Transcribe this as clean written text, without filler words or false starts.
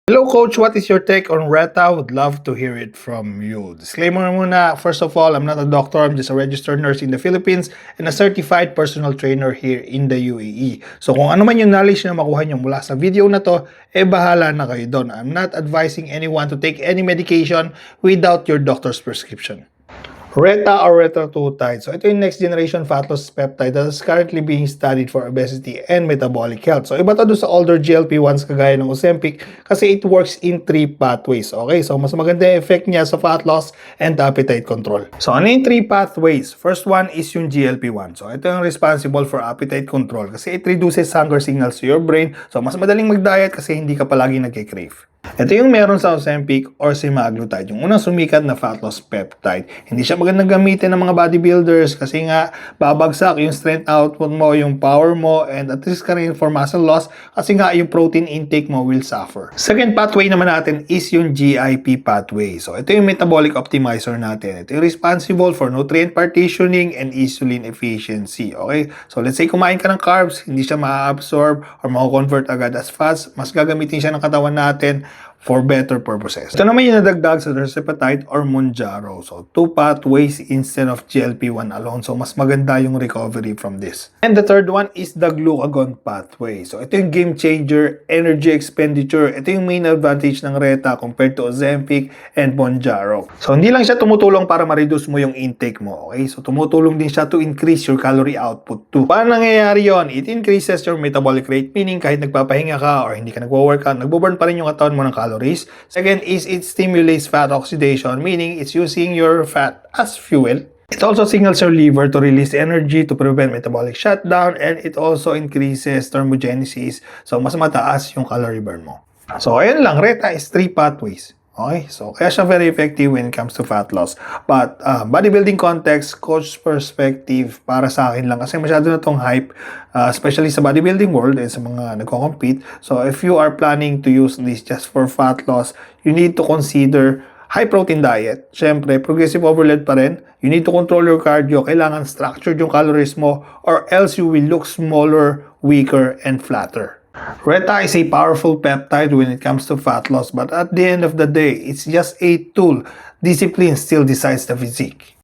Hello coach, what is your take on Reta? Would love to hear it from you. Disclaimer muna, first of all, I'm not a doctor, I'm just a registered nurse in the Philippines and a certified personal trainer here in the UAE. So kung ano man yung knowledge na makuha nyo mula sa video na to, bahala na kayo doon. I'm not advising anyone to take any medication without your doctor's prescription. Reta or retatrutide. So ito yung next generation fat loss peptide that is currently being studied for obesity and metabolic health. So iba to doon sa older GLP-1s kagaya ng Ozempic kasi it works in 3 pathways. Okay, so mas maganda yung effect niya sa fat loss and appetite control. So ano yung 3 pathways? First one is yung GLP-1. So ito yung responsible for appetite control kasi it reduces hunger signals to your brain. So mas madaling mag-diet kasi hindi ka palagi nagki-crave. Ito yung meron sa Ozempic or semaglutide, yung unang sumikat na fat loss peptide. Hindi siya magandang gamitin ng mga bodybuilders kasi nga babagsak yung strength output mo, yung power mo, and at risk ka rin for muscle loss kasi nga yung protein intake mo will suffer. Second pathway naman natin is yung GIP pathway. So ito yung metabolic optimizer natin. Ito yung responsible for nutrient partitioning and insulin efficiency. Okay? So let's say kumain ka ng carbs, hindi siya ma-absorb or ma-convert agad as fats, mas gagamitin siya ng katawan natin for better purposes. Ito naman yung nadagdag sa tirzepatide or Mounjaro. So, 2 pathways instead of GLP-1 alone. So, mas maganda yung recovery from this. And the third one is the glucagon pathway. So, ito yung game changer, energy expenditure. Ito yung main advantage ng Reta compared to Ozempic and Mounjaro. So, hindi lang siya tumutulong para ma-reduce mo yung intake mo. Okay? So, tumutulong din siya to increase your calorie output too. Paano nangyayari yon? It increases your metabolic rate, meaning kahit nagpapahinga ka or hindi ka nagwo-workout, nagbo-burn pa rin yung katawan mo ng calories. Second is it stimulates fat oxidation, meaning it's using your fat as fuel. It also signals your liver to release energy to prevent metabolic shutdown, and it also increases thermogenesis. So, mas mataas yung calorie burn mo. So, ayun lang. Reta is 3 pathways. Okay? So, kaya siya very effective when it comes to fat loss. But, bodybuilding context, coach perspective, para sa akin lang. Kasi masyado na tong hype, especially sa bodybuilding world and sa mga nagko-compete. So, if you are planning to use this just for fat loss, you need to consider high-protein diet. Siyempre, progressive overload pa rin. You need to control your cardio. Kailangan structured yung calories mo or else you will look smaller, weaker, and flatter. Reta is a powerful peptide when it comes to fat loss, but at the end of the day, it's just a tool. Discipline still decides the physique.